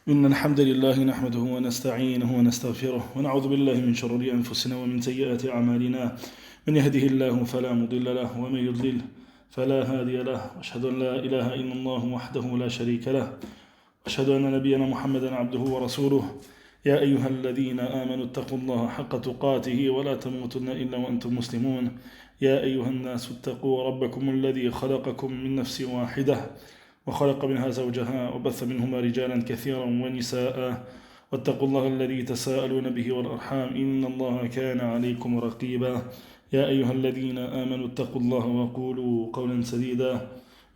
إن الحمد لله نحمده ونستعينه ونستغفره ونعوذ بالله من شرور أنفسنا ومن سيئات أعمالنا من يهده الله فلا مضل له ومن يضلل فلا هادي له وأشهد أن لا إله إلا الله وحده لا شريك له وأشهد أن نبينا محمدا عبده ورسوله يا أيها الذين آمنوا اتقوا الله حق تقاته ولا تموتن إلا وأنتم مسلمون يا أيها الناس اتقوا ربكم الذي خلقكم من نفس واحدة وخلق منها زوجها وبث منهما رجالا كثيرا ونساء واتقوا الله الذي تساءلون به والأرحام إن الله كان عليكم رقيبا يا أيها الذين آمنوا اتقوا الله وقولوا قولا سديدا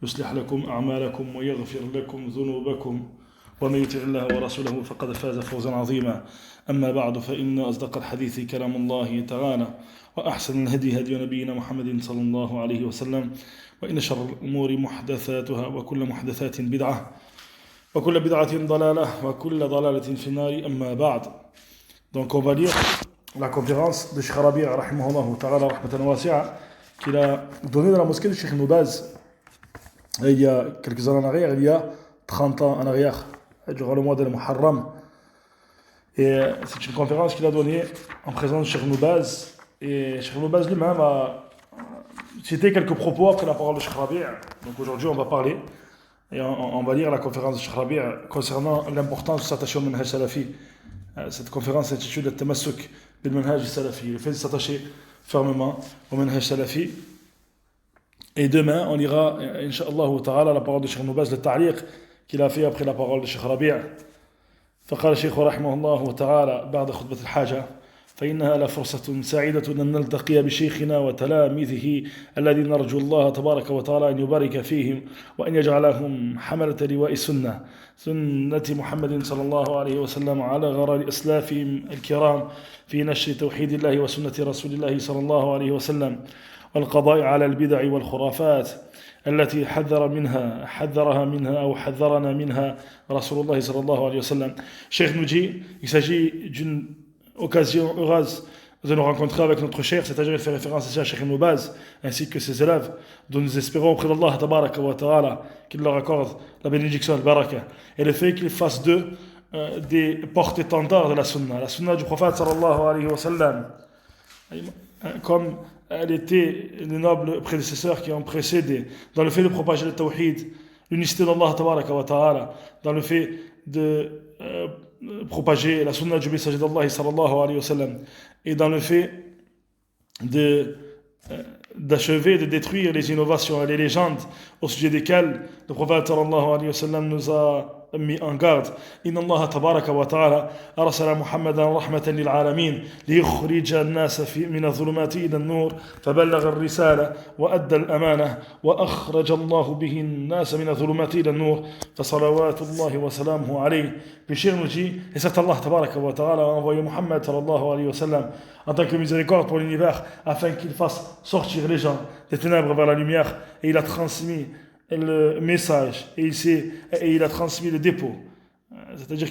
يصلح لكم أعمالكم ويغفر لكم ذنوبكم ومن يطع الله ورسوله فقد فاز فوزا عظيما أما بعد فإن أصدق الحديث كلام الله تعالى وأحسن الهدي هدي نبينا محمد صلى الله عليه وسلم وإن شر الأمور محدثاتها وكل محدثات بدعة وكل بدعة ضلالة وكل ضلالة في النار أما بعد. Donc on va lire la conférence de Cheikh Rabi' rahimahullah ta'ala rahmatan wasi'a qu'il a donnée dans la mosquée de Cheikh Ibn Baz il y a quelques années en arrière, il y a 30 ans en arrière, durant le mois de Muharram. Et c'est une conférence qu'il a donnée en présence de Cheikh Ibn Baz. Et Cheikh Ibn Baz lui-même a cité quelques propos après la parole de Cheikh Rabi'. Donc aujourd'hui on va parler et on va lire la conférence de Cheikh Rabi' concernant l'importance de s'attacher au manhaj salafi. Cette conférence s'intitule Al-Tamassuk bil manhaj salafi, le fait de s'attacher fermement au manhaj salafi. Et demain on lira Inch'Allah ta'ala la parole de Cheikh Ibn Baz, le ta'liq qu'il a fait après la parole de Cheikh Rabi'. فقال الشيخ رحمه الله تعالى بعد خطبة الحاجة فإنها لفرصة سعيدة أن نلتقي بشيخنا وتلاميذه الذي نرجو الله تبارك وتعالى أن يبارك فيهم وأن يجعلهم حملة لواء السنة سنة محمد صلى الله عليه وسلم على غرار أسلافهم الكرام في نشر توحيد الله وسنة رسول الله صلى الله عليه وسلم والقضاء على البدع والخرافات التي حذرنا منها رسول الله صلى الله عليه وسلم. Cheikh nous dit, il s'agit d'une occasion heureuse de nous rencontrer avec notre cheikh, c'est-à-dire il fait référence ici à Cheikh Ibn Baz ainsi que ses élèves, dont nous espérons auprès d'Allah tabaraka wa ta'ala qu'il leur accorde la bénédiction al-baraka et le fait qu'il fasse d'eux des porte-étendards de la sunna du prophète sallallahu alayhi wa sallam, comme elle était les nobles prédécesseurs qui ont précédé, dans le fait de propager le tawhid, l'unicité d'Allah tabaraka wa ta'ala, dans le fait de propager la sunna du messager d'Allah sallallahu alayhi wa sallam, et dans le fait d'achever, de détruire les innovations et les légendes au sujet desquelles le prophète sallallahu alayhi wa sallam nous a mis en garde. Inna Allah tabaraka wa ta'ala arsala Muhammadan rahmatan lil alamin liyukhrija an-nasa min adh-dhulumati ila an-nur faballagha ar-risala wa adda al-amana wa akhraja Allah bihi an-nasa min adh-dhulumati ila an-nur fa salawatullahi wa salamuhu alayhi. Puis Cheikh nous dit, et certes Allah tabaraka wa ta'ala a envoyé Muhammad sallallahu alayhi wa sallam en tant que miséricorde pour l'univers afin qu'il fasse sortir les gens des ténèbres vers la lumière, et il a transmis le message et il a transmis le dépôt, c'est-à-dire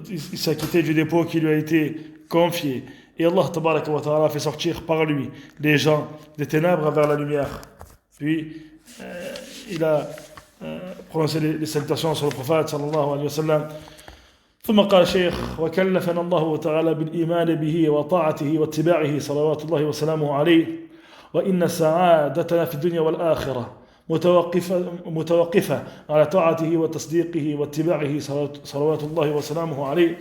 il s'est acquitté du dépôt qui lui a été confié, et Allah tabaraka wa ta'ala a fait sortir par lui les gens des ténèbres vers la lumière. Puis il a prononcé les salutations sur le prophète sallallahu alayhi wa sallam. ثم قال الشيخ وكلفنا الله تعالى بالإيمان به وطاعته واتباعه صلوات الله وسلامه عليه وإن سعادتنا في الدنيا والآخرة متوقفة على طاعته وتصديقه واتباعه صلوات الله وسلامه عليه.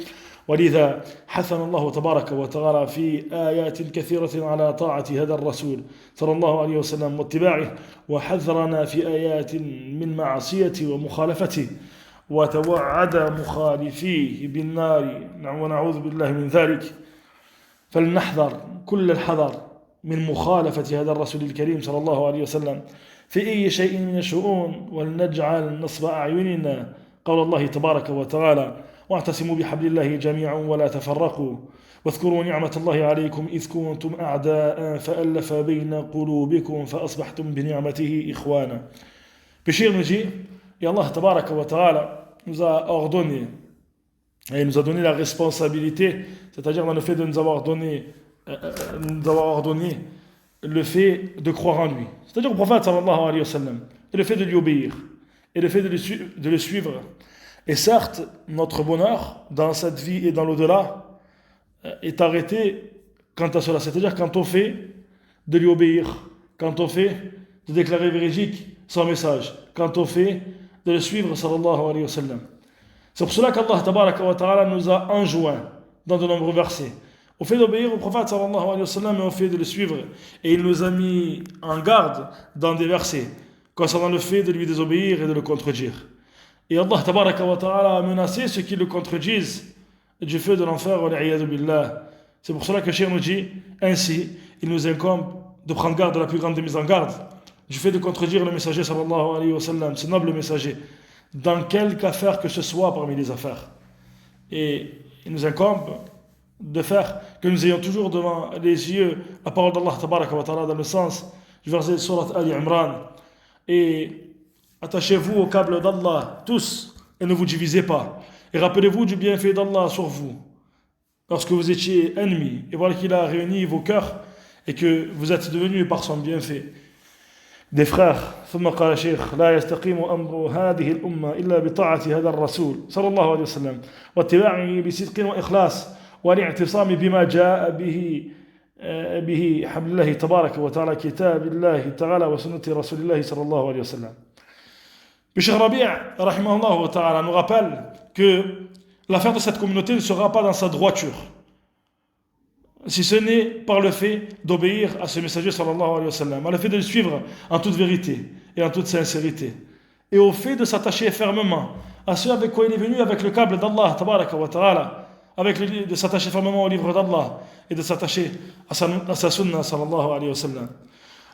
ولذا حثنا الله تبارك وتعالى في آيات كثيرة على طاعة هذا الرسول صلى الله عليه وسلم واتباعه، وحذرنا في آيات من معصيته ومخالفته وتوعد مخالفيه بالنار ونعوذ بالله من ذلك. فلنحذر كل الحذر من مخالفة هذا الرسول الكريم صلى الله عليه وسلم في أي شيء من الشؤون، ولنجعل نصب أعيننا قول الله تبارك وتعالى واعتصموا بحبل الله جميعا ولا تفرقوا واذكروا نعمة الله عليكم إذ كنتم أعداء فألف بين قلوبكم فأصبحتم بنعمته إخوانا. Péchir nous dit, et Allah tabaraka wa ta'ala nous a ordonné et nous a donné la responsabilité, c'est-à-dire dans le fait de nous avoir ordonné le fait de croire en lui, c'est-à-dire au prophète sallallahu alayhi wa sallam, et le fait de lui obéir, et le fait de le suivre Et certes, notre bonheur dans cette vie et dans l'au-delà est arrêté quant à cela, c'est-à-dire quand on fait de lui obéir, quand on fait de déclarer véridique son message, quand on fait de le suivre, sallallahu alayhi wa sallam. C'est pour cela qu'Allah tabaraka wa ta'ala nous a enjoint dans de nombreux versets au fait d'obéir au prophète sallallahu alayhi wa sallam et au fait de le suivre. Et il nous a mis en garde dans des versets concernant le fait de lui désobéir et de le contredire. Et Allah tabaraka wa ta'ala a menacé ceux qui le contredisent du feu de l'enfer, wal-'iyadhu billah. C'est pour cela que Cheikh nous dit ainsi, il nous incombe de prendre garde de la plus grande des mises en garde du fait de contredire le messager sallallahu alayhi wa sallam, ce noble messager, dans quelque affaire que ce soit parmi les affaires. Et il nous incombe de faire que nous ayons toujours devant les yeux la parole d'Allah tabaraka wa ta'ala dans le sens du verset de Surat Ali Imran. Et attachez-vous au câble d'Allah tous et ne vous divisez pas. Et rappelez-vous du bienfait d'Allah sur vous lorsque vous étiez ennemis. Et voilà qu'il a réuni vos cœurs et que vous êtes devenus par son bienfait des frères. ثم قال الشيخ لا يستقيم أمر هذه الأمة إلا بطاعة هذا الرسول صلى الله عليه وسلم واتباعه بصدق وإخلاص والاعتصام بما جاء به حبل الله تبارك وتعالى كتاب الله تعالى وسنة رسول الله صلى الله عليه وسلم. Le Cheikh Rabi' rahimahullah wa ta'ala nous rappelle que l'affaire de cette communauté ne sera pas dans sa droiture, si ce n'est par le fait d'obéir à ce messager sallallahu alayhi wa sallam, à le fait de le suivre en toute vérité et en toute sincérité, et au fait de s'attacher fermement à ce avec quoi il est venu, avec le câble d'Allah tabaraka wa ta'ala, de s'attacher fermement au livre d'Allah et de s'attacher à sa sunna sallallahu alayhi wa sallam.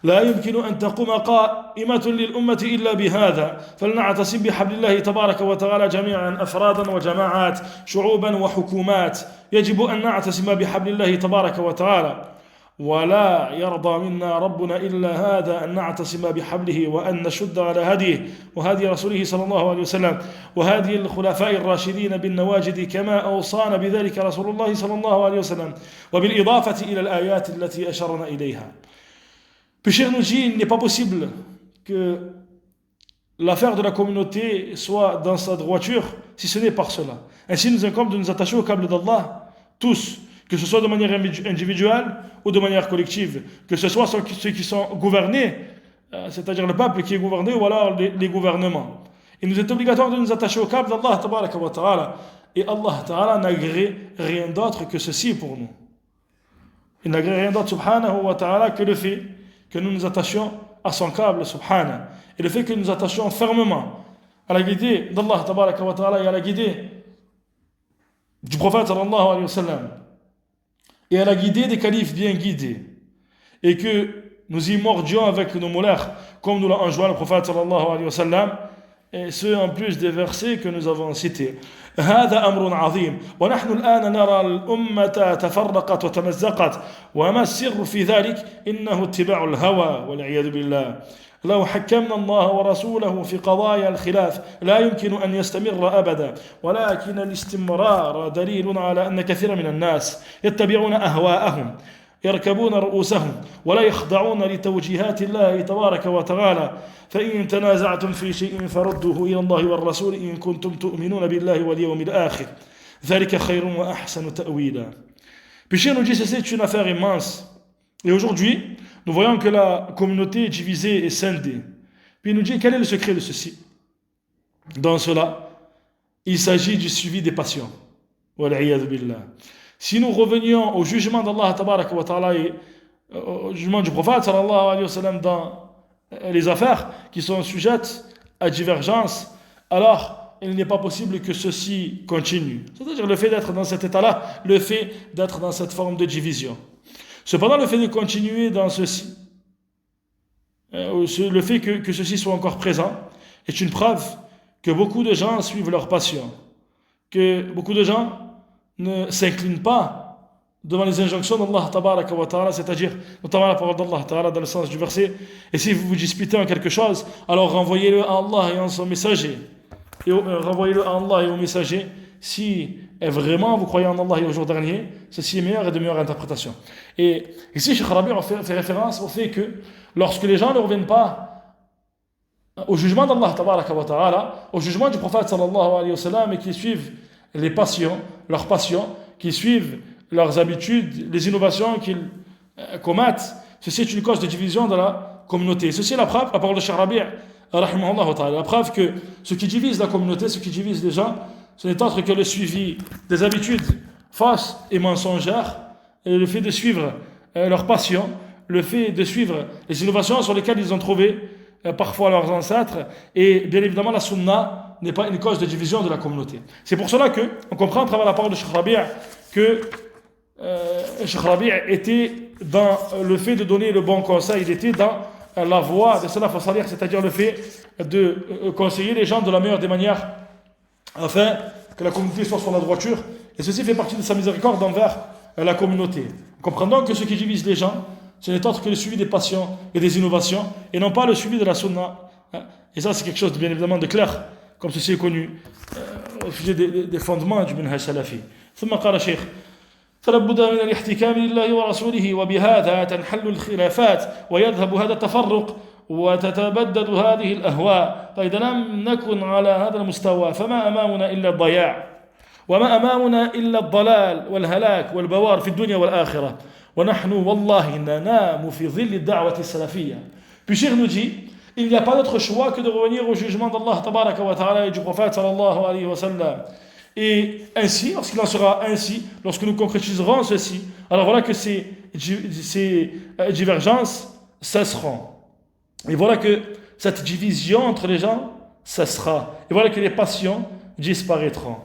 لا يمكن أن تقوم قائمة للأمة إلا بهذا فلنعتصم بحبل الله تبارك وتعالى جميعا أفرادا وجماعات شعوبا وحكومات يجب أن نعتصم بحبل الله تبارك وتعالى ولا يرضى منا ربنا إلا هذا أن نعتصم بحبله وأن نشد على هديه وهدي رسوله صلى الله عليه وسلم وهدي الخلفاء الراشدين بالنواجد كما أوصانا بذلك رسول الله صلى الله عليه وسلم وبالإضافة إلى الآيات التي أشرنا إليها. Puis Cheikh nous dit, il n'est pas possible que l'affaire de la communauté soit dans sa droiture, si ce n'est par cela. Ainsi, nous incombe de nous attacher au câble d'Allah, tous, que ce soit de manière individuelle ou de manière collective, que ce soit ceux qui sont gouvernés, c'est-à-dire le peuple qui est gouverné, ou alors les gouvernements. Il nous est obligatoire de nous attacher au câble d'Allah, tabaraka wa ta'ala, et Allah ta'ala n'agrée rien d'autre que ceci pour nous. Il n'agrée rien d'autre, subhanahu wa ta'ala, que le fait que nous nous attachions à son câble, subhanahu, et le fait que nous nous attachions fermement à la guidée d'Allah tabaraka wa ta'ala et à la guidée du prophète sallallahu alayhi wa sallam et à la guidée des califes bien guidés, et que nous y mordions avec nos molaires comme nous l'a enjoint le prophète sallallahu alayhi wa sallam, et ce en plus des versets que nous avons cités. هذا أمر عظيم ونحن الآن نرى الأمة تفرقت وتمزقت وما السر في ذلك إنه اتباع الهوى والعياذ بالله. لو حكمنا الله ورسوله في قضايا الخلاف لا يمكن أن يستمر أبدا ولكن الاستمرار دليل على أن كثير من الناس يتبعون أهواءهم يركبون رؤوسهم ولا يخضعون لتوجيهات الله تبارك وتعالى فإن تنازعتم في شيء فردوه إلى الله والرسول إن كنتم تؤمنون بالله واليوم الآخر ذلك خير وأحسن تأويلا. Puis Cheikh nous dit c'est une affaire immense. Et aujourd'hui, nous voyons que la communauté est divisée et scindée. Puis il nous dit quel est le secret de ceci. Dans cela, il s'agit du suivi des passions. Wal-'iyadhu billah. Si nous revenions au jugement d'Allah tabaraka wa ta'ala et au jugement du prophète sallallahu alayhi wa sallam dans les affaires qui sont sujettes à divergence, alors il n'est pas possible que ceci continue. C'est-à-dire le fait d'être dans cet état-là, le fait d'être dans cette forme de division. Cependant, le fait de continuer dans ceci, le fait que ceci soit encore présent, est une preuve que beaucoup de gens suivent leur passion, que beaucoup de gens ne s'inclinent pas devant les injonctions d'Allah tabaraka wa ta'ala, c'est-à-dire notamment la parole d'Allah ta'ala dans le sens du verset, et si vous vous disputez en quelque chose, alors renvoyez-le à Allah et à son messager, et renvoyez-le à Allah et au messager, si vraiment vous croyez en Allah et au jour dernier, ceci est meilleur et de meilleure interprétation. Et ici Cheikh Rabi' fait référence au fait que lorsque les gens ne reviennent pas au jugement d'Allah tabaraka wa ta'ala, au jugement du prophète sallallahu alayhi wa sallam, et qui suivent les passions, leurs passions, qui suivent leurs habitudes, les innovations qu'ils commettent. Ceci est une cause de division dans la communauté. Ceci est la preuve, la parole de Cheikh Rabi', rahimahullah ta'ala, la preuve que ce qui divise la communauté, ce qui divise les gens, ce n'est autre que le suivi des habitudes fausses et mensongères, et le fait de suivre leurs passions, le fait de suivre les innovations sur lesquelles ils ont trouvé parfois leurs ancêtres, et bien évidemment la sunna n'est pas une cause de division de la communauté. C'est pour cela qu'on comprend à travers la parole de Cheikh Rabi' que Cheikh Rabi' était dans le fait de donner le bon conseil, il était dans la voie de salaf salih, c'est-à-dire le fait de conseiller les gens de la meilleure des manières afin que la communauté soit sur la droiture, et ceci fait partie de sa miséricorde envers la communauté. Comprenons que ce qui divise les gens, ce n'est autre que le suivi des passions et des innovations, et non pas le suivi de la sunna. Et ça, c'est quelque chose de, bien évidemment de clair, comme ceci est connu au sujet des fondements du minhaj salafi. ثم قال شيخ فلا بد من الاحتكام لله ورسوله وبهذا تنحل الخلافات ويذهب هذا التفرق وتتبدد هذه الأهواء فإذا لم نكن على هذا المستوى فما أمامنا إلا الضياع وما أمامنا إلا الضلال والهلاك والبوار في الدنيا والآخرة ونحن والله ننام في ظل الدعوة السلفية. Puis Cheikh nous dit, il n'y a pas d'autre choix que de revenir au jugement d'Allah tabaraka wa ta'ala et du prophète sallallahu alayhi wa sallam. Et ainsi, lorsqu'il en sera ainsi, lorsque nous concrétiserons ceci, alors voilà que ces divergences cesseront. Et voilà que cette division entre les gens cessera. Et voilà que les passions disparaîtront.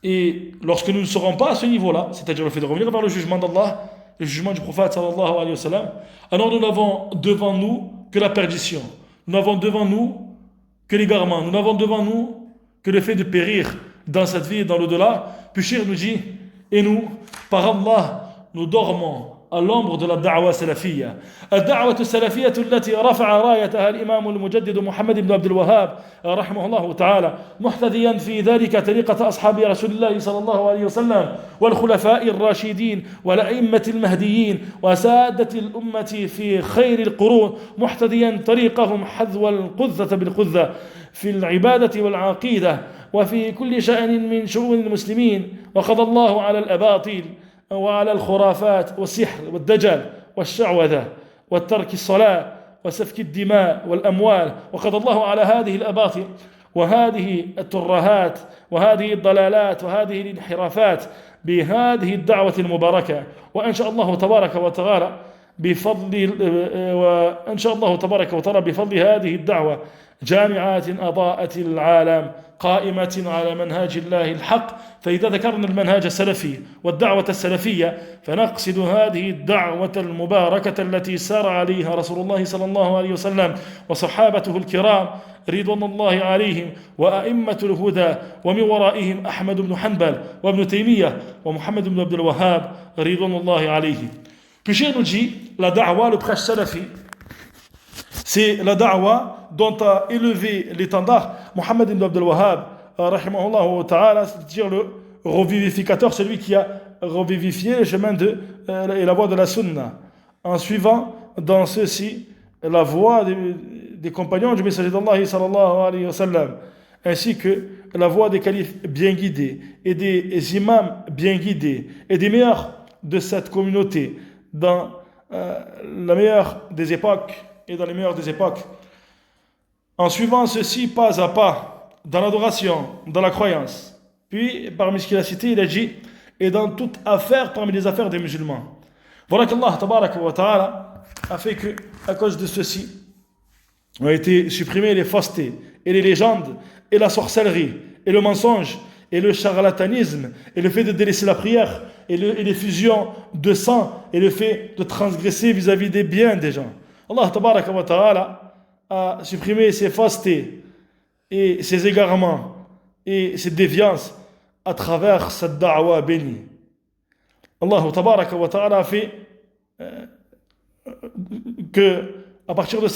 Et lorsque nous ne serons pas à ce niveau-là, c'est-à-dire le fait de revenir vers le jugement d'Allah, le jugement du prophète sallallahu alayhi wa sallam, alors nous n'avons devant nous que la perdition. Nous n'avons devant nous que l'égarement. Nous n'avons devant nous que le fait de périr dans cette vie et dans l'au-delà. Puis Cheikh nous dit, et nous, par Allah, nous dormons à l'ombre de la da'wa salafiyya. الدعوة السلفية التي رفع رايتها الإمام المجدد محمد بن عبد الوهاب رحمه الله تعالى محتذيا في ذلك طريقة أصحاب رسول الله صلى الله عليه وسلم والخلفاء الراشدين والأئمة المهديين وسادة الأمة في خير القرون محتذيا طريقهم حذو القذة بالقذة في العبادة والعقيدة وفي كل شأن من شؤون المسلمين وقضى الله على الأباطيل وعلى الخرافات والسحر والدجل والشعوذة والترك الصلاة وسفك الدماء والأموال وقضى الله على هذه الأباطيل وهذه الترهات وهذه الضلالات وهذه الانحرافات بهذه الدعوة المباركة وإن شاء الله تبارك وتعالى بفضل هذه الدعوة جامعات أضاءت العالم قائمة على منهاج الله الحق. فإذا ذكرنا المنهاج السلفي والدعوة السلفية فنقصد هذه الدعوة المباركة التي سار عليها رسول الله صلى الله عليه وسلم وصحابته الكرام رضوان الله عليهم وأئمة الهدى ومن ورائهم أحمد بن حنبل وابن تيمية ومحمد بن عبد الوهاب رضوان الله عليهم. Puis Cheikh nous dit, la da'wa, le prêche salafi, c'est la da'wa dont a élevé l'étendard Mohammed ibn Abdel Wahhab, rahimahullah ta'ala, c'est-à-dire le revivificateur, celui qui a revivifié le chemin et la voie de la sunna, en suivant dans ceci la voie des compagnons du messager d'Allah sallallahu alayhi wa sallam, ainsi que la voie des califes bien guidés et des imams bien guidés et des meilleurs de cette communauté dans la meilleure des époques et dans les meilleures des époques, en suivant ceci pas à pas, dans l'adoration, dans la croyance. Puis, parmi ce qu'il a cité, il a dit, et dans toute affaire parmi les affaires des musulmans. Voilà qu'Allah tabaraka wa ta'ala a fait que, à cause de ceci, ont été supprimées les faussetés, et les légendes, et la sorcellerie, et le mensonge, et le charlatanisme, et le fait de délaisser la prière, et les fusions de sang, et le fait de transgresser vis-à-vis des biens des gens. Allah tabaraka wa ta'ala a supprimé ces faussetés, et ces égarements, et ces déviances à travers cette da'wa bénie. Allah tabaraka wa ta'ala a fait que, à partir de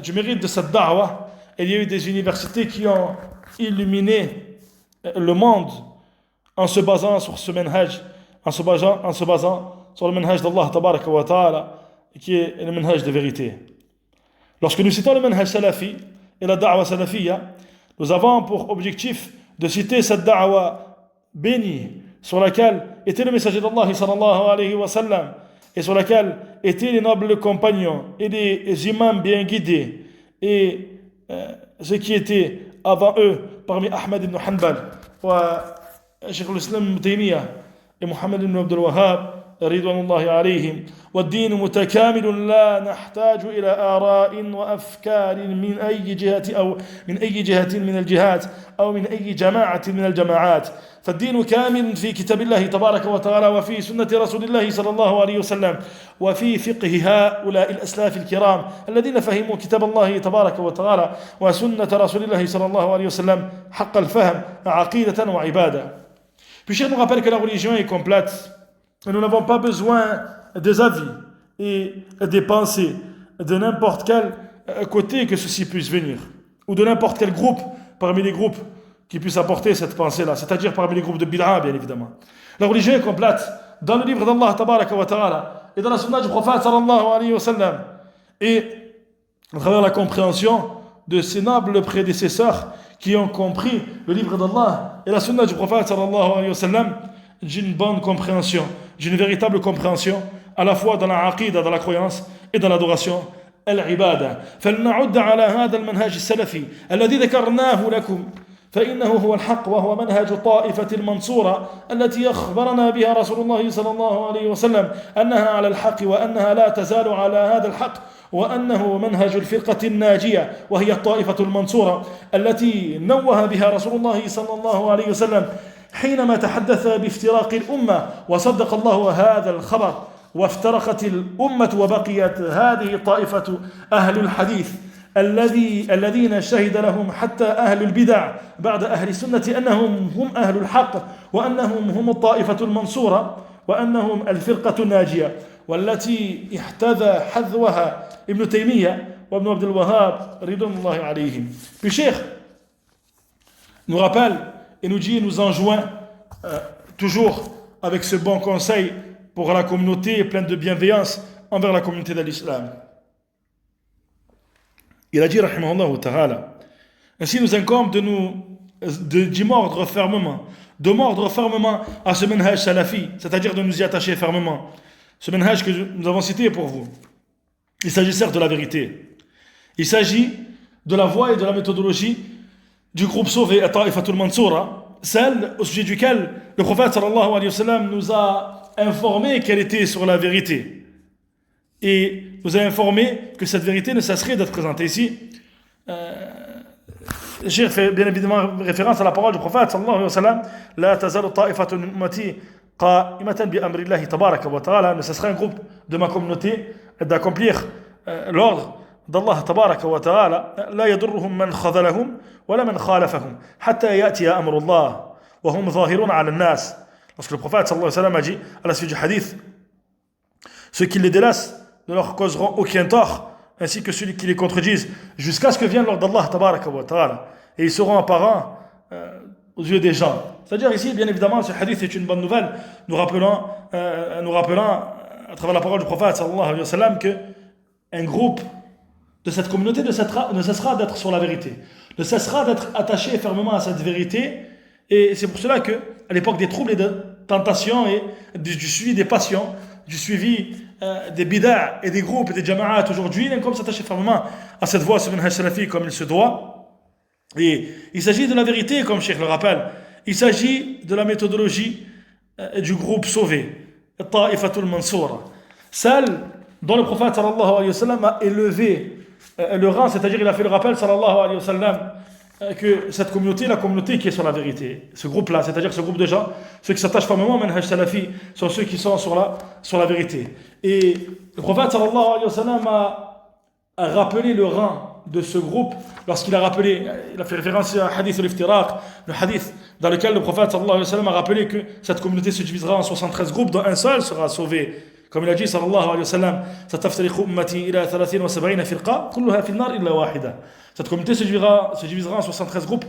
du mérite de cette da'wa, il y a eu des universités qui ont illuminé le monde en se basant sur ce manhaj, en se basant sur le manhaj d'Allah tabaraka wa ta'ala, qui est le manhaj de vérité. Lorsque nous citons le manhaj salafi et la da'wa salafiyya, nous avons pour objectif de citer cette da'wa bénie sur laquelle était le messager d'Allah sallallahu alayhi wa sallam et sur laquelle étaient les nobles compagnons et les imams bien guidés et ceux qui étaient avant eux parmi Ahmad ibn Hanbal Cheikh al-Islam Ibn Taymiyyah et Muhammad ibn Abdul Wahhab رضوان الله عليهم والدين متكامل لا نحتاج إلى آراء وأفكار من أي جهة أو من أي جهة من الجهات أو من أي جماعة من الجماعات فالدين كامل في كتاب الله تبارك وتعالى وفي سنة رسول الله صلى الله عليه وسلم وفي فقه هؤلاء الأسلاف الكرام الذين فهموا كتاب الله تبارك وتعالى وسنة رسول الله صلى الله عليه وسلم حق الفهم عقيدة وعبادة. Puis Cheikh nous rappelle que la religion est complète. Nous n'avons pas besoin des avis et des pensées de n'importe quel côté que ceci puisse venir, ou de n'importe quel groupe parmi les groupes qui puissent apporter cette pensée-là, c'est-à-dire parmi les groupes de bid'a, bien évidemment. La religion est complète dans le livre d'Allah tabaraka wa ta'ala et dans la sunna du prophète sallallahu alayhi wa sallam et à travers la compréhension de ces nobles prédécesseurs qui ont compris le livre d'Allah et la sunna du prophète sallallahu alayhi wa sallam d'une bonne compréhension, d'une véritable compréhension, à la fois dans la aqida, dans la croyance et dans l'adoration, al-ibada. فلنعد على هذا المنهج السلفي الذي ذكرناه لكم فإنه هو الحق وهو منهج طائفة المنصورة التي أخبرنا بها رسول الله صلى الله عليه وسلم أنها على الحق وأنها لا تزال على هذا الحق وأنه منهج الفرقة الناجية وهي الطائفة المنصورة التي نوه بها رسول الله صلى الله عليه وسلم حينما تحدث بافتراق الأمة وصدق الله هذا الخبر وافترقت الأمة وبقيت هذه طائفة أهل الحديث الذين شهد لهم حتى أهل البدع بعد أهل السنة أنهم هم أهل الحق وأنهم هم الطائفة المنصورة وأنهم الفرقة الناجية والتي احتذى حذوها ابن تيمية وابن عبد الوهاب رضوان الله عليهم. Puis Cheikh nous rappelle et nous dit, nous enjoint toujours avec ce bon conseil pour la communauté pleine de bienveillance envers la communauté de l'islam. Il a dit, rahimahullah ta'ala, ainsi nous incombe d'y mordre fermement, de mordre fermement à ce manhaj salafi, c'est-à-dire de nous y attacher fermement. Ce manhaj que nous avons cité pour vous. Il s'agit certes de la vérité. Il s'agit de la voie et de la méthodologie du groupe sauvé, Ta'ifatul Mansoura, celle au sujet duquel le prophète sallallahu alayhi wa sallam nous a informé qu'elle était sur la vérité. Et nous a informé que cette vérité ne cesserait d'être présentée ici. J'ai fait bien évidemment référence à la parole du prophète sallallahu alayhi wa sallam, La tazalu ta'ifatun min ummati qa'imatan bi amri Allahi tabaraka wa ta'ala, ne cessera un groupe de ma communauté d'accomplir l'ordre d'Allah tabaraka wa ta'ala, la yadurruhum man khadalahum wala man khalafahum hatta ya'tiya amrullah wa hum zahirun 'ala an-nas. Lorsque le prophète sallallahu alayhi wa sallam a dit à la suite du hadith, ceux qui les délaissent ne leur causeront aucun tort, ainsi que ceux qui les contredisent, jusqu'à ce que vienne l'ordre d'Allah tabaraka wa ta'ala, et ils seront apparents aux yeux des gens. C'est-à-dire ici, bien évidemment, ce hadith est une bonne nouvelle, nous rappelant à travers la parole du prophète sallallahu alayhi wa sallam que un groupe de cette communauté ne cessera d'être sur la vérité, ne cessera d'être attaché fermement à cette vérité, et c'est pour cela que à l'époque des troubles et de tentations et du suivi des passions, du suivi des bid'a et des groupes et des jama'at aujourd'hui, il est comme s'attacher fermement à cette voie sur manhaj salafi comme il se doit. Et il s'agit de la vérité, comme Cheikh le rappelle, il s'agit de la méthodologie du groupe sauvé, Ta'ifatul Mansoura, celle dont le prophète sallallahu alayhi wa sallam a élevé le rang, c'est-à-dire il a fait le rappel sallallahu alayhi wa sallam que cette communauté est la communauté qui est sur la vérité. Ce groupe-là, c'est-à-dire ce groupe de gens, ceux qui s'attachent fermement au manhaj salafi, sont ceux qui sont sur la vérité. Et le prophète sallallahu alayhi wa sallam a rappelé le rang de ce groupe lorsqu'il a rappelé, il a fait référence à un hadith al-iftiraq, le hadith dans lequel le prophète sallallahu alayhi wa sallam a rappelé que cette communauté se divisera en 73 groupes dont un seul sera sauvé. Comme il a dit sallallahu alayhi wa sallam, sataftarikhu ummati ila 73 firqa kulluha fi an-nar illa wahida. Cette communauté se divisera en 73 groupes,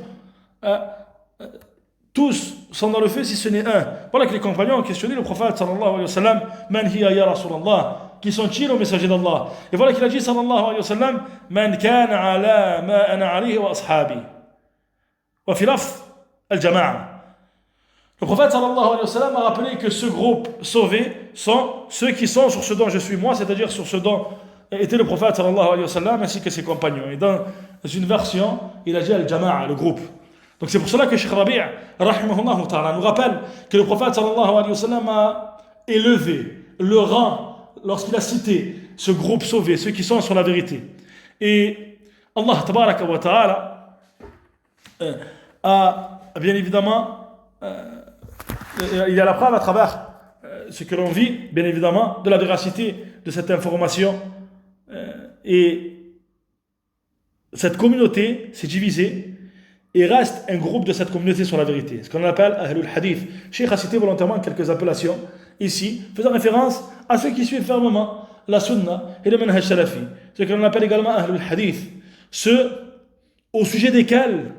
tous sont dans le feu si ce n'est un. Voilà que les compagnons ont questionné le prophète sallallahu alayhi wa sallam, man hiya ya Rasulallah, qui sont-ils au messager d'Allah? Et voilà qu'il a dit sallallahu alayhi wa sallam Man kana ala ma ana alayhi wa ashabi. Wa fi lafz al-jama'a. Le prophète sallallahu alayhi wa sallam a rappelé que ce groupe sauvé sont ceux qui sont sur ce dont je suis moi, c'est-à-dire sur ce dont était le prophète sallallahu alayhi wa sallam ainsi que ses compagnons. Et dans une version, il a dit al-jama'a, le groupe. Donc c'est pour cela que Cheikh Rabi' rahimahullah ta'ala nous rappelle que le prophète sallallahu alayhi wa sallam a élevé le rang lorsqu'il a cité ce groupe sauvé, ceux qui sont sur la vérité. Et Allah tabaraka wa ta'ala a bien évidemment il y a la preuve à travers ce que l'on vit, bien évidemment, de la véracité de cette information. Et cette communauté s'est divisée et reste un groupe de cette communauté sur la vérité, ce qu'on appelle Ahlul Hadith. Cheikh a cité volontairement quelques appellations ici, faisant référence à ceux qui suivent fermement la Sunna et le Manhaj Salafi. Ce qu'on appelle également Ahlul Hadith, ceux au sujet desquels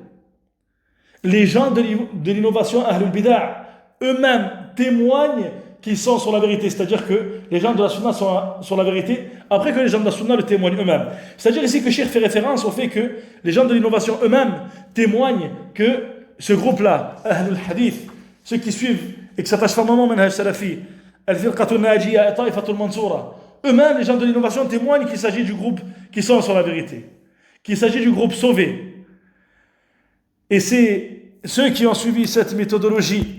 les gens de l'innovation Ahlul Bid'ah eux-mêmes témoignent qu'ils sont sur la vérité, c'est-à-dire que les gens de la Sunna sont sur la vérité après que les gens de la Sunna le témoignent eux-mêmes. C'est-à-dire ici que Cheikh fait référence au fait que les gens de l'innovation eux-mêmes témoignent que ce groupe-là, Ahlul Hadith, ceux qui suivent et que s'attachent fermement au Manhaj Salafi, Al-Firqatul Najiyya et Ta'ifatul Mansoura, eux-mêmes, les gens de l'innovation témoignent qu'il s'agit du groupe qui sont sur la vérité, qu'il s'agit du groupe sauvé. Et c'est ceux qui ont suivi cette méthodologie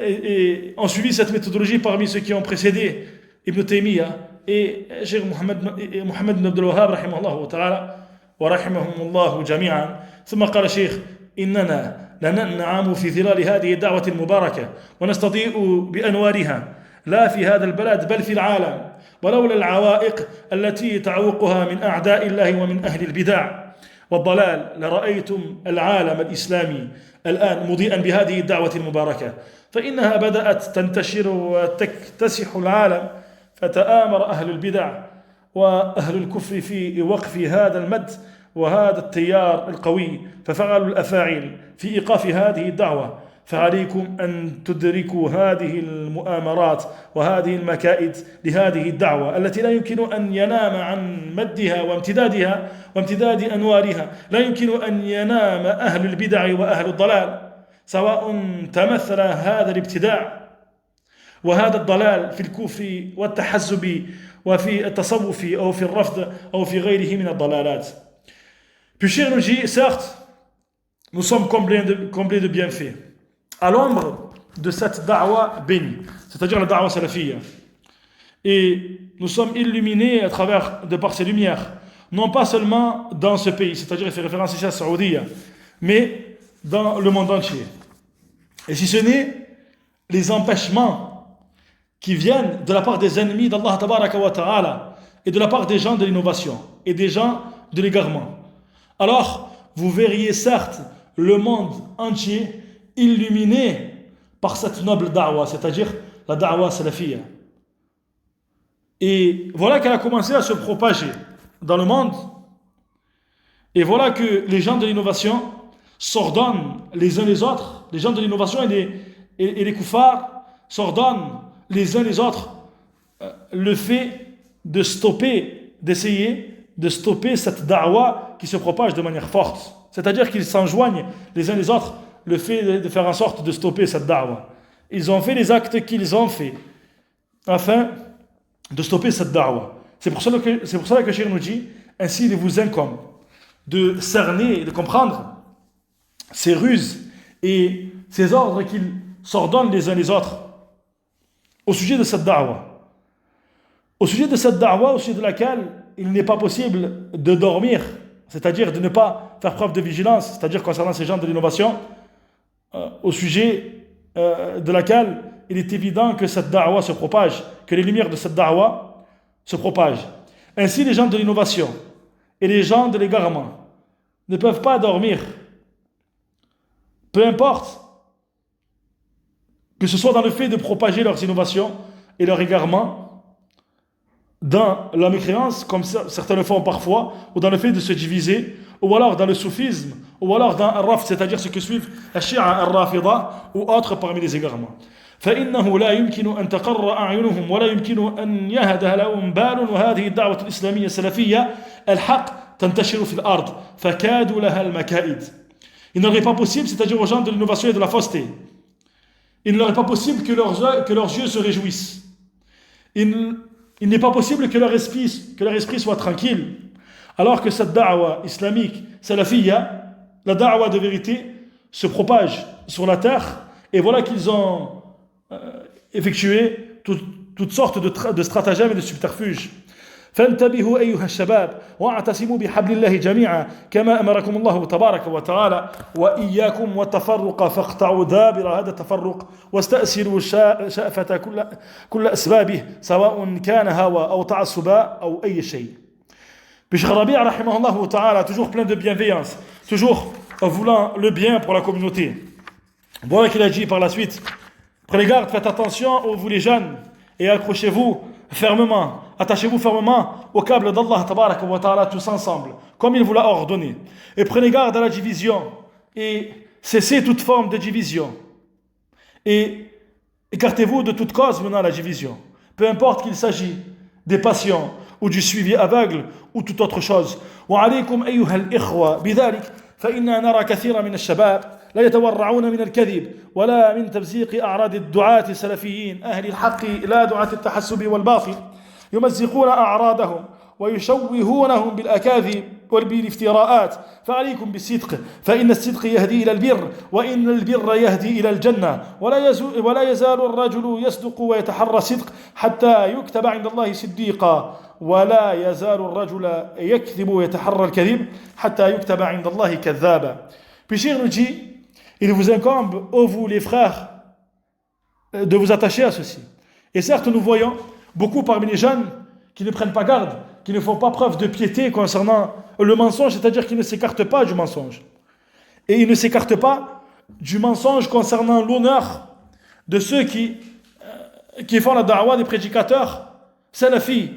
et ont suivi cette méthodologie parmi ceux qui ont précédé Ibn Taymiyyah et Cheikh Mohammed ibn Abdul Wahhab rahimahullah ta'ala wa rahimahumullah jami'an. ثم قال الشيخ إننا لننعم في ظلال هذه الدعوة المباركة ونستضيء بأنوارها لا في هذا البلد بل في العالم ولولا العوائق التي تعوقها من أعداء الله ومن أهل البدع والضلال لرأيتم العالم الإسلامي الآن مضيئا بهذه الدعوة المباركة فإنها بدأت تنتشر وتكتسح العالم فتآمر أهل البدع وأهل الكفر في وقف هذا المد وهذا التيار القوي ففعلوا الأفاعيل في إيقاف هذه الدعوة فعليكم أن تدركوا هذه المؤامرات وهذه المكائد لهذه الدعوة التي لا يمكن أن ينام عن مدها وامتدادها وامتداد أنوارها لا يمكن أن ينام أهل البدع وأهل الضلال سواء تمثل هذا الابتداع وهذا الضلال في الكفر والتحزب وفي التصوف أو في الرفض أو في غيره من الضلالات. Puis Cheikh nous dit, certes, nous sommes comblés de bienfaits à l'ombre de cette da'wa bénie, c'est-à-dire la da'wa salafiyya. Et nous sommes illuminés à travers, de par ces lumières, non pas seulement dans ce pays, c'est-à-dire il fait référence ici à Saoudia, mais dans le monde entier. Et si ce n'est les empêchements qui viennent de la part des ennemis d'Allah tabaraka wa ta'ala et de la part des gens de l'innovation et des gens de l'égarement, alors vous verriez certes le monde entier illuminé par cette noble da'wa, c'est-à-dire la da'wa salafiyya. Et voilà qu'elle a commencé à se propager dans le monde. Et voilà que les gens de l'innovation s'ordonnent les uns les autres, les gens de l'innovation et les koufars s'ordonnent les uns les autres le fait de stopper, d'essayer de stopper cette da'wa qui se propage de manière forte. C'est-à-dire qu'ils s'enjoignent les uns les autres le fait de faire en sorte de stopper cette da'wa. Ils ont fait les actes qu'ils ont fait afin de stopper cette da'wa. C'est pour cela que Cheikh nous dit, ainsi il vous incombe de cerner et de comprendre ces ruses et ces ordres qu'ils s'ordonnent les uns les autres au sujet de cette da'wa. Au sujet de cette da'wa, au sujet de laquelle il n'est pas possible de dormir, c'est-à-dire de ne pas faire preuve de vigilance, c'est-à-dire concernant ces gens de l'innovation, au sujet de laquelle il est évident que cette da'wa se propage, que les lumières de cette da'wa se propagent. Ainsi, les gens de l'innovation et les gens de l'égarement ne peuvent pas dormir, peu importe que ce soit dans le fait de propager leurs innovations et leur égarement, dans la mécréance, comme certains le font parfois, ou dans le fait de se diviser, ou alors dans le soufisme, ou alors dans un raf, c'est-à-dire ceux qui suivent Al-Shi'a, Al-Rafida, ou autres parmi les égarements. فإنه لا يمكن أن تقر أعينهم ولا يمكن أن يهدى لهم بال وهذه الدعوة الإسلامية السلفية الحق تنتشر في الأرض فكادوا لها المكائد. Il n'aurait pas possible, c'est-à-dire aux gens de l'innovation et de la fausseté, il n'aurait pas possible que leurs yeux se réjouissent. Il n'est pas possible que leur esprit soit tranquille, alors que cette da'wa islamique salafiyya, la da'wa de vérité, se propage sur la terre, et voilà qu'ils ont effectué toutes sortes de stratagèmes et de subterfuges. فانتبهوا أيها الشباب واعتصموا بحبل الله جميعا كما أمركم الله تبارك وتعالى وإياكم والتفرق فاقطعوا دابر هذا التفرق واستأسروا شأفة كل أسبابه سواء كان هوى أو تعصبا أو أي شيء. Puis Cheikh Rabi' rahimahullah ta'ala, toujours plein de bienveillance, toujours voulant le bien pour la communauté. Voilà qu'il a dit par la suite: prenez garde, faites attention, vous les jeunes, et accrochez-vous fermement, attachez-vous fermement au câble d'Allah tabaraka wa ta'ala tous ensemble, comme il vous l'a ordonné. Et prenez garde à la division, et cessez toute forme de division. Et écartez-vous de toute cause menant à la division. Peu importe qu'il s'agit des passions, ou du suivi aveugle, ou toute autre chose. وعليكم أيها الإخوة بذلك فإننا نرى كثيرا من الشباب لا يتورعون من الكذب ولا من تمزيق أعراض الدعاة السلفيين أهل الحق لا دعاة التحسب والباطل يمزقون أعراضهم ويشوهونهم بالأكاذيب وبالافتراءات فعليكم بالصدق فإن الصدق يهدي إلى البر وإن البر يهدي إلى الجنة ولا يزال الرجل يصدق ويتحرى الصدق حتى يكتب عند الله صديقا ولا يزال الرجل يكذب ويتحرى الكذب حتى يكتب عند الله كذابا. Puis Cheikh nous dit, il vous incombe, ô vous les frères, de vous attacher à ceci. Et certes, nous voyons beaucoup parmi les jeunes qui ne prennent pas garde, qui ne font pas preuve de piété concernant le mensonge, c'est-à-dire qu'ils ne s'écartent pas du mensonge. Et ils ne s'écartent pas du mensonge concernant l'honneur de ceux qui font la da'wa des prédicateurs salafis,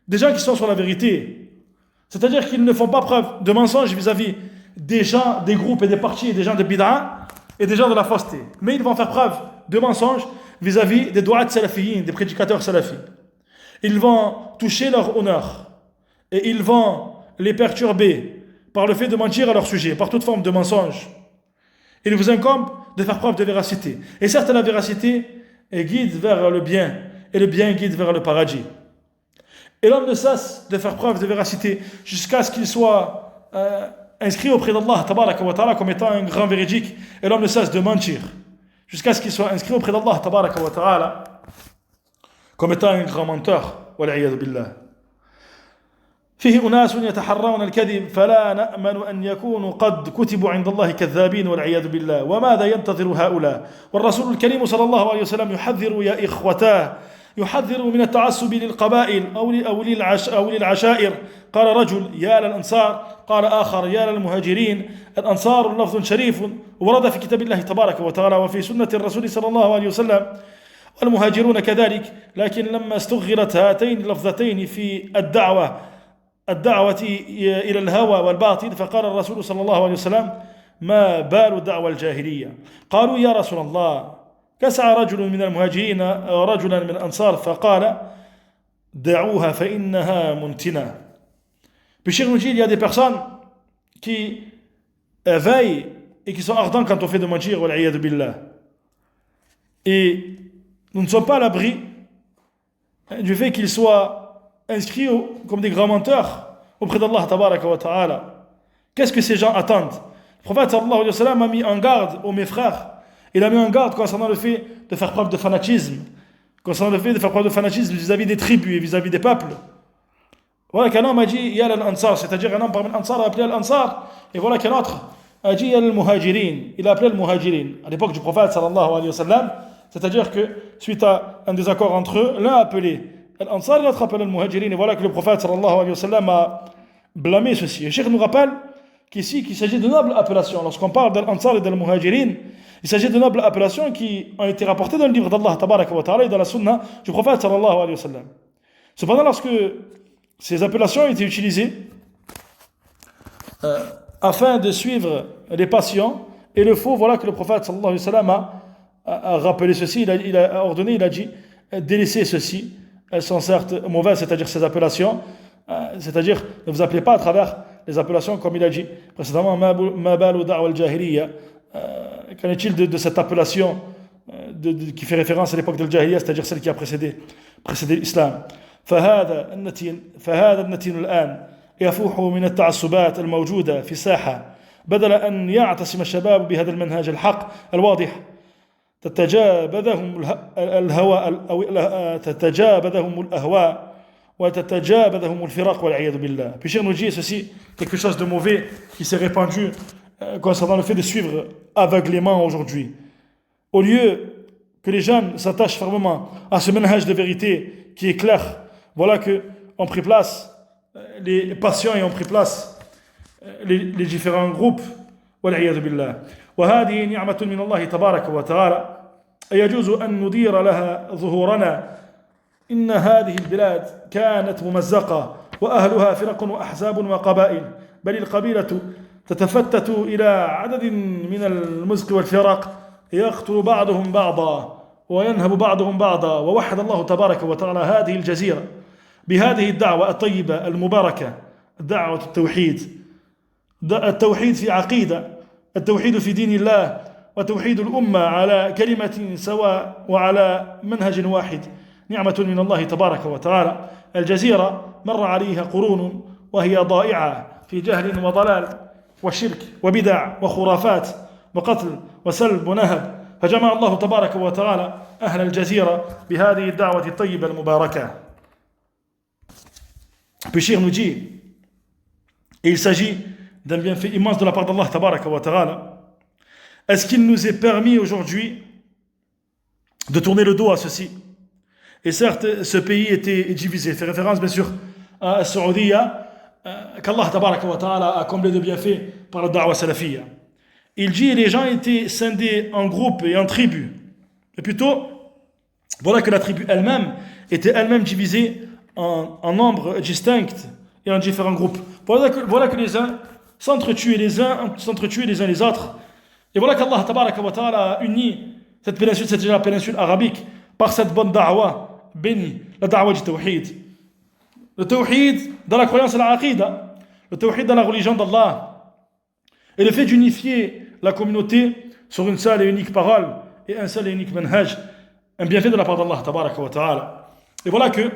des gens qui sont sur la vérité. C'est-à-dire qu'ils ne font pas preuve de mensonge vis-à-vis des gens, des groupes et des partis, et des gens de bid'a et des gens de la fausseté. Mais ils vont faire preuve de mensonge vis-à-vis des du'at salafiyin, des prédicateurs salafis. Ils vont toucher leur honneur et ils vont les perturber par le fait de mentir à leur sujet, par toute forme de mensonge. Il vous incombe de faire preuve de véracité. Et certes, la véracité guide vers le bien et le bien guide vers le paradis. Et l'homme ne cesse de faire preuve de véracité jusqu'à ce qu'il soit inscrit auprès d'Allah tabaraka wa ta'ala comme étant un grand véridique. Et l'homme ne cesse de mentir jusqu'à ce qu'il soit inscrit auprès d'Allah tabaraka wa ta'ala comme étant un grand menteur. Wal'iyadu billah. فيه أناس يتحرون الكذب فلا نأمن أن يكونوا قد كتبوا عند الله كذابين والعياذ بالله. وماذا ينتظر هؤلاء؟ والرسول الكريم صلى الله عليه وسلم يحذر يا إخوتاه، يحذر من التعصب للقبائل أو للعشائر. قال رجل يا للأنصار، قال آخر يا للمهاجرين. الأنصار لفظ شريف ورد في كتاب الله تبارك وتعالى وفي سنة الرسول صلى الله عليه وسلم، والمهاجرون كذلك. لكن لما استغرت هاتين اللفظتين في الدعوة إلى الهوى والباطل فقال الرسول صلى الله عليه وسلم ما بال دعوى الجاهلية؟ قالوا يا رسول الله كسع رجل من المهاجرين رجلا من الأنصار فقال دعوها فإنها منتنة. Puis Cheikh nous dit, il y a des personnes qui veillent et qui sont ardents quand on fait de mentir, wal'iyadu billah. Et nous ne sommes pas à l'abri du fait qu'ils soient inscrits comme des grands menteurs auprès d'Allah tabaraka wa ta'ala. Qu'est-ce que ces gens attendent? Le prophète sallallahu alayhi wa sallam a mis en garde aux mes frères. Il a mis en garde concernant le fait de faire preuve de fanatisme, vis-à-vis des tribus et vis-à-vis des peuples. Voilà qu'un homme a dit ya al-ansar, c'est-à-dire un homme parmi l'Ansar a appelé al-ansar, et voilà qu'un autre a dit ya al-muhajirin, il a appelé al-muhajirin à l'époque du prophète sallallahu alayhi wa sallam, c'est-à-dire que suite à un désaccord entre eux, l'un a appelé al-ansar et l'autre a appelé al-muhajirin, et voilà que le prophète sallallahu alayhi wa sallam a blâmé ceci. Et Cheikh nous rappelle qu'ici qu'il s'agit de nobles appellations. Lorsqu'on parle d'al-ansar et d'al-muhajirin, il s'agit de nobles appellations qui ont été rapportées dans le livre d'Allah tabaraka wa ta'ala et dans la sunna du prophète sallallahu alayhi wa sallam. Cependant, lorsque ces appellations ont été utilisées afin de suivre les passions et le faux, voilà que le prophète sallallahu alayhi wa sallam a rappelé ceci, il a ordonné, il a dit délaissez ceci, elles sont certes mauvaises, c'est-à-dire ces appellations, c'est-à-dire ne vous appelez pas à travers les appellations comme il a dit précédemment, ma balu da'wa al-jahiliya. Qu'en est-il de cette appellation qui fait référence à l'époque de l'Jahiliya, c'est-à-dire celle qui a précédé l'islam. فهذا النتين الآن يفوح من التعصبات الموجودة في الساحة بدل أن يعتصم الشباب بهذا المنهج الحق الواضح تتجابذهم الأهواء وتتجابذهم الفرق والعياذ بالله. Puis Cheikh nous dit ceci, quelque chose de mauvais qui s'est répandu concernant le fait de suivre aveuglément aujourd'hui. Au lieu que les jeunes s'attachent fermement à ce manhaj de vérité qui est clair, voilà que ont pris place les passions et ont pris place les différents groupes. والعياذ بالله. وهذه نعمة من الله تبارك وتعالى يجوز أن ندير لها ظهورنا. إن هذه البلاد كانت ممزقة وأهلها فرق وأحزاب وقبائل، بل القبيلة تتفتت إلى عدد من المزق والفرق يقتل بعضهم بعضا وينهب بعضهم بعضا. ووحد الله تبارك وتعالى هذه الجزيرة بهذه الدعوة الطيبة المباركة، دعوة التوحيد في عقيدة، التوحيد في دين الله، وتوحيد الأمة على كلمة سواء وعلى منهج واحد. نعمة من الله تبارك وتعالى. الجزيرة مر عليها قرون وهي ضائعة في جهل وضلال وشرك وبدع وخرافات وقتل وسلب ونهب، فجمع الله تبارك وتعالى أهل الجزيرة بهذه الدعوة الطيبة المباركة. Puis Cheikh nous dit, et il s'agit d'un bienfait immense de la part d'Allah tabaraka wa ta'ala, est-ce qu'il nous est permis aujourd'hui de tourner le dos à ceci? Et certes, ce pays était divisé, fait référence bien sûr à Saoudia, qu'Allah tabaraka wa ta'ala a comblé de bienfaits par la da'wa salafiyya. Il dit les gens étaient scindés en groupes et en tribus. Et plutôt, voilà que la tribu elle-même était elle-même divisée en nombres distincts et en différents groupes. Voilà que les uns s'entretuaient les uns les autres. Et voilà qu'Allah tabaraka wa ta'ala a uni cette péninsule, c'est la péninsule arabique, par cette bonne da'wa bénie, la da'wa du tawhid. Le tawhid dans la croyance à la aqidah, le tawhid dans la religion d'Allah. Et le fait d'unifier la communauté sur une seule et unique parole et un seul et unique manhaj, un bienfait de la part d'Allah tabaraka wa ta'ala. Et voilà que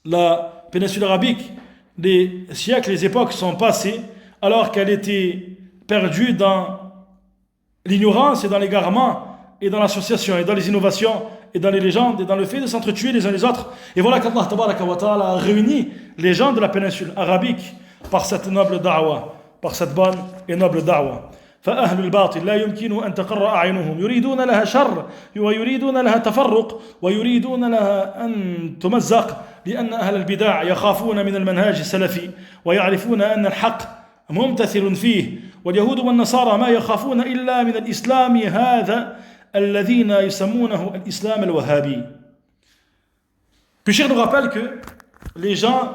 la péninsule arabique, les siècles, les époques sont passées alors qu'elle était perdue dans l'ignorance et dans l'égarement et dans l'association et dans les innovations et dans les légendes et dans le fait de s'entretuer les uns les autres. Et voilà qu'Allah tabaraka wa ta'ala a réuni les gens de la péninsule arabique par cette noble da'wa, par cette bonne et noble da'wa. فأهل الباطل لا يمكن أن تقر أعينهم يريدون لها شر ويريدون لها تفرق ويريدون لها أن تمزق لأن أهل البدع يخافون من المنهاج السلفي ويعرفون أن الحق ممتثل فيه واليهود والنصارى ما يخافون إلا من الإسلام هذا الذين يسمونه الإسلام الوهابي. Puis Cheikh nous rappelle que les gens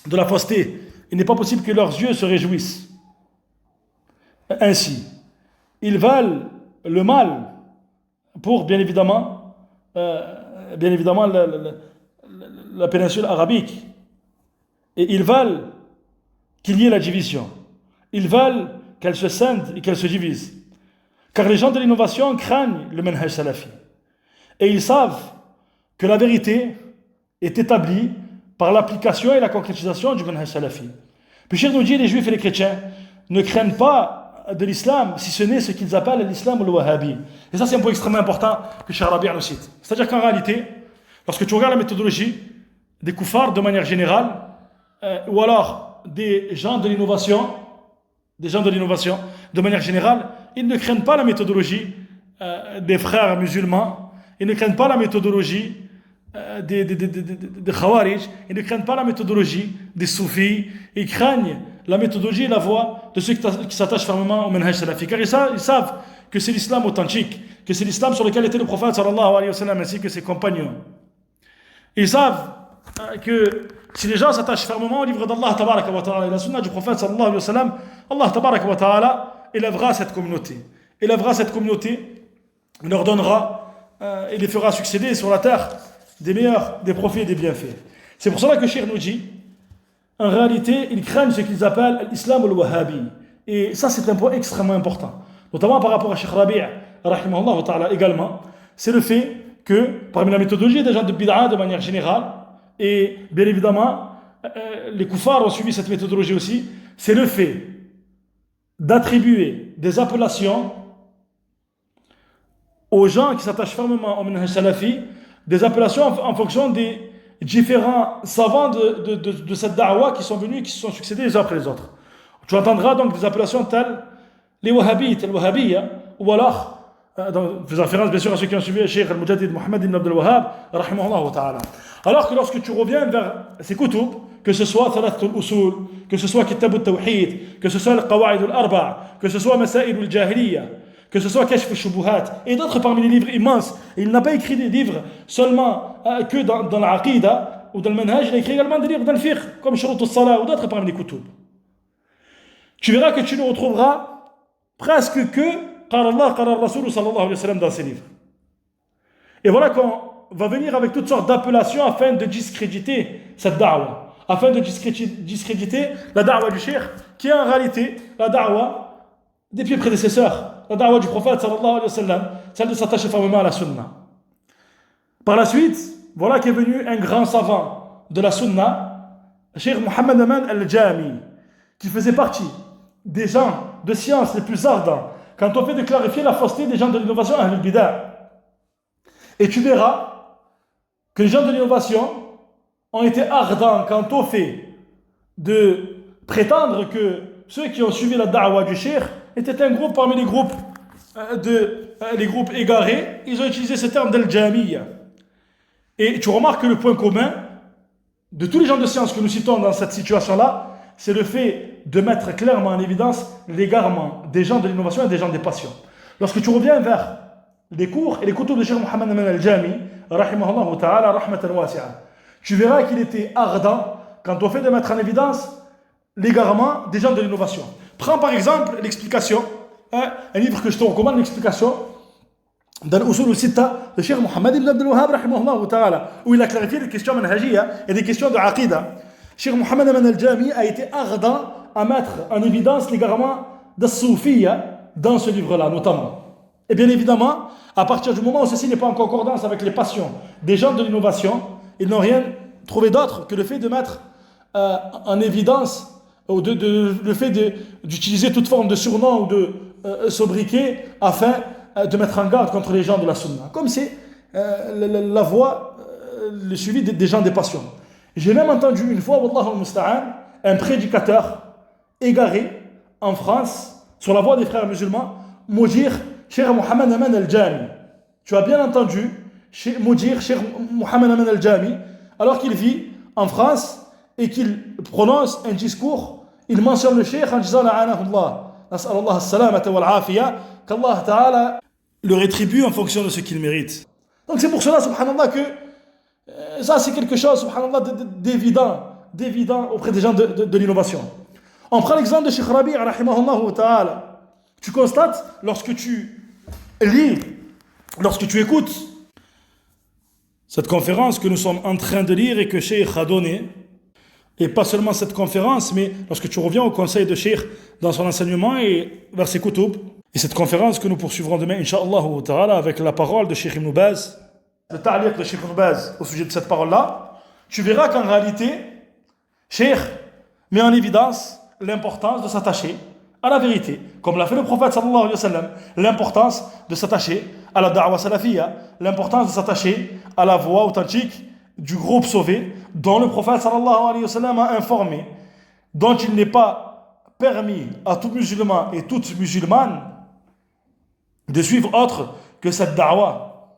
de la fausseté, il n'est pas possible que leurs yeux se réjouissent ainsi. Ils veulent le mal pour bien évidemment la péninsule arabique, et ils veulent qu'il y ait la division, ils veulent qu'elle se scinde et qu'elle se divise, car les gens de l'innovation craignent le manhaj salafi et ils savent que la vérité est établie par l'application et la concrétisation du manhaj salafi. Puis Cheikh nous dit, les juifs et les chrétiens ne craignent pas de l'islam, si ce n'est ce qu'ils appellent l'islam ou le wahhabi. Et ça, c'est un point extrêmement important que Cheikh Rabi' nous cite. C'est-à-dire qu'en réalité, lorsque tu regardes la méthodologie des koufars de manière générale, ou alors des gens de l'innovation, de manière générale, ils ne craignent pas la méthodologie des frères musulmans, ils ne craignent pas la méthodologie des Khawarij, ils ne craignent pas la méthodologie des soufis, ils craignent la méthodologie et la voie de ceux qui s'attachent fermement au manhaj salafi, car ils savent que c'est l'islam authentique, que c'est l'islam sur lequel était le prophète sallallahu alayhi wa sallam ainsi que ses compagnons. Ils savent que si les gens s'attachent fermement au livre d'Allah tabaraka wa ta'ala et la sunna du prophète sallallahu alayhi wa sallam, Allah tabaraka wa ta'ala élèvera cette communauté il leur donnera et les fera succéder sur la terre des meilleurs, des profits et des bienfaits. C'est pour cela que Cheikh nous dit, en réalité, ils craignent ce qu'ils appellent l'islam al-wahhabi. Et ça, c'est un point extrêmement important. Notamment par rapport à Cheikh Rabi' rahimahullah ta'ala également, c'est le fait que, parmi la méthodologie des gens de bid'a de manière générale, et bien évidemment, les koufars ont suivi cette méthodologie aussi, c'est le fait d'attribuer des appellations aux gens qui s'attachent fermement au manhaj salafi, des appellations en fonction des différents savants de cette da'wa qui sont venus et qui se sont succédés les uns après les autres. Tu entendras donc des appellations telles les wahhabites, les wahhabiyya, ou alors, faisant référence bien sûr à ceux qui ont suivi le Cheikh al-Mujaddid Muhammad ibn Abdul Wahhab, rahimahullah ta'ala. Alors que lorsque tu reviens vers ces kutub, que ce soit Thalathat al-Usul, que ce soit Kitab al-Tawhid, que ce soit al-Qawa'id al-Arba', que ce soit Masail al-Jahiliya, que ce soit Kashf al-Shubuhat, et d'autres parmi les livres immenses. Il n'a pas écrit des livres seulement que dans l'Aqida ou dans le Manhaj, il a écrit également des livres dans le fiqh, comme Shurut al-Salah ou d'autres parmi les kutub. Tu verras que tu ne retrouveras presque que Qala Allah, Qala Rasul sallallahu alayhi wa sallam dans ces livres. Et voilà qu'on va venir avec toutes sortes d'appellations afin de discréditer cette da'wa, afin de discréditer la da'wa du cheikh, qui est en réalité la da'wa des pieds prédécesseurs, la da'wa du prophète sallallahu alayhi wa sallam, celle de s'attacher fermement à la sunna. Par la suite, voilà qu'est venu un grand savant de la sunna, Cheikh Muhammad Aman al-Jami, qui faisait partie des gens de science les plus ardents quand on fait de clarifier la fausseté des gens de l'innovation à al-Bida. Et tu verras que les gens de l'innovation ont été ardents quant au fait de prétendre que ceux qui ont suivi la da'wa du cheikh étaient un groupe parmi les groupes les groupes égarés. Ils ont utilisé ce terme d'al-Jamiyya. Et tu remarques que le point commun de tous les gens de science que nous citons dans cette situation-là, c'est le fait de mettre clairement en évidence l'égarement des gens de l'innovation et des gens des passions. Lorsque tu reviens vers les cours et les kutub de Cheikh Muhammad Aman al-Jami, rahimahullah ta'ala, rahmatan wasi'a, tu verras qu'il était ardent quand on fait de mettre en évidence l'égarement des gens de l'innovation. Prends par exemple l'explication, un livre que je te recommande, l'explication dans l'Usul al-Sitta de Cheikh Muhammad ibn Abdul Wahhab, rahimahullah ta'ala, où il a clarifié des questions manhajiyya et des questions de aqida. Cheikh Muhammad Aman al-Jami a été ardent à mettre en évidence l'égarement de Soufiyya dans ce livre-là, notamment. Et bien évidemment, à partir du moment où ceci n'est pas en concordance avec les passions des gens de l'innovation, ils n'ont rien trouvé d'autre que le fait de mettre en évidence, ou le fait d'utiliser toute forme de surnom ou de sobriquet afin de mettre en garde contre les gens de la sunna. Comme c'est la voie, le suivi des gens des passions. J'ai même entendu une fois, wallahu al-musta'an, un prédicateur égaré en France, sur la voie des frères musulmans, maudire Cheikh Muhammad Aman al-Jami. Tu as bien entendu, maudire Cheikh Muhammad Aman al-Jami, alors qu'il vit en France et qu'il prononce un discours, il mentionne le Cheikh en disant la'anahullah, nas'alallah as-salamata wal-afiya, qu'Allah ta'ala le rétribue en fonction de ce qu'il mérite. Donc c'est pour cela, subhanallah, que ça c'est quelque chose, subhanallah, d'évident auprès des gens de l'innovation. On prend l'exemple de Cheikh Rabi', rahimahullah ta'ala. Tu constates, lorsque tu lis, lorsque tu écoutes cette conférence que nous sommes en train de lire et que Cheikh a donnée, et pas seulement cette conférence, mais lorsque tu reviens au conseil de Cheikh dans son enseignement et vers ses kutub, et cette conférence que nous poursuivrons demain, Inch'Allah ta'ala, avec la parole de Cheikh Ibn Baz, le ta'liq de Cheikh Ibn Baz au sujet de cette parole-là, tu verras qu'en réalité, Cheikh met en évidence l'importance de s'attacher à la vérité, comme l'a fait le prophète sallallahu alayhi wa sallam, l'importance de s'attacher à la da'wa salafiyya, l'importance de s'attacher à la voie authentique du groupe sauvé dont le prophète sallallahu alayhi wa sallam a informé, dont il n'est pas permis à tout musulman et toute musulmane de suivre autre que cette da'wa.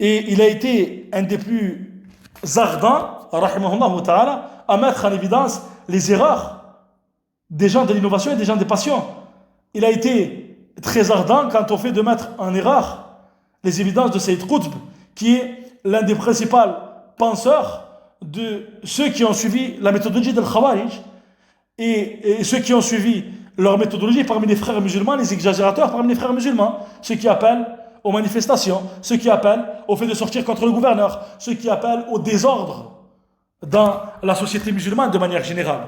Et il a été un des plus ardents, rahimahullah ta'ala, à mettre en évidence les erreurs des gens de l'innovation et des gens des passions. Il a été très ardent quant au fait de mettre en erreur les évidences de Sayyid Qutb, qui est l'un des principaux penseurs de ceux qui ont suivi la méthodologie d'Al-Khawarij et ceux qui ont suivi leur méthodologie parmi les frères musulmans, les exagérateurs parmi les frères musulmans, ceux qui appellent aux manifestations, ceux qui appellent au fait de sortir contre le gouverneur, ceux qui appellent au désordre dans la société musulmane de manière générale.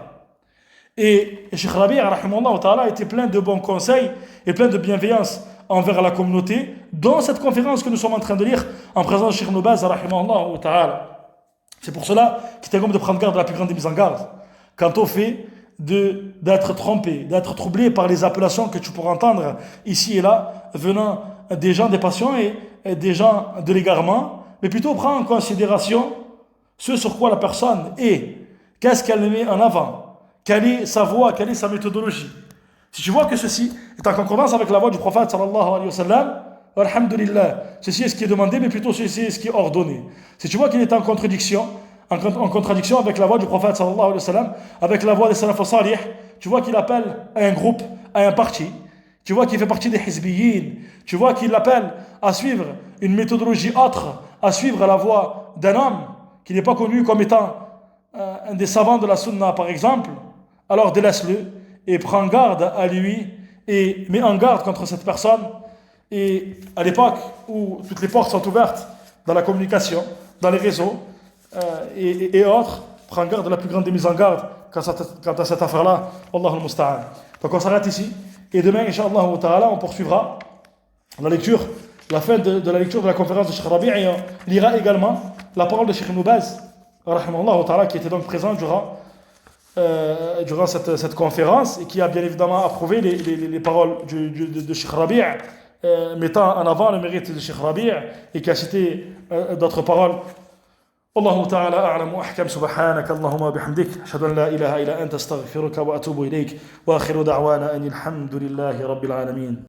Et Cheikh Rabi' rahimahullah ta'ala était plein de bons conseils et plein de bienveillance envers la communauté dans cette conférence que nous sommes en train de lire en présence de Cheikh Ibn Baz rahimahullah ta'ala. C'est pour cela qu'il t'incombé de prendre garde de la plus grande des mises en garde quant au fait d'être trompé, d'être troublé par les appellations que tu pourras entendre ici et là venant des gens des passions et des gens de l'égarement, mais plutôt prends en considération ce sur quoi la personne est, qu'est-ce qu'elle met en avant, quelle est sa voie, quelle est sa méthodologie. Si tu vois que ceci est en concordance avec la voie du prophète sallallahu alayhi wa sallam, alhamdulillah, ceci est ce qui est demandé, mais plutôt ceci est ce qui est ordonné. Si tu vois qu'il est en contradiction avec la voie du prophète sallallahu alayhi wa sallam, avec la voie des salaf salih, tu vois qu'il appelle à un groupe, à un parti, tu vois qu'il fait partie des hizbiyin, tu vois qu'il appelle à suivre une méthodologie autre, à suivre la voie d'un homme qui n'est pas connu comme étant un des savants de la sunna par exemple, alors délaisse-le et prends garde à lui et mets en garde contre cette personne. Et à l'époque où toutes les portes sont ouvertes dans la communication, dans les réseaux et autres, prends garde de la plus grande des mises en garde quant à cette affaire-là. Wallahu al-musta'an. Donc on s'arrête ici et demain, Inch'Allah ta'ala, on poursuivra la fin de la lecture de la conférence de Cheikh Rabi' et on lira également la parole de Cheikh Ibn Baz rahimahullah ta'ala, qui était donc présent durant cette conférence et qui a bien évidemment approuvé les paroles de Cheikh Rabi', mettant en avant le mérite de Cheikh Rabi' et qui a cité d'autres paroles. والله تعالى أعلم وأحكم سبحانك اللهم وبحمدك أشهد أن لا إله إلا أنت أستغفرك وأتوب إليك وآخر دعوانا أن الحمد لله رب العالمين.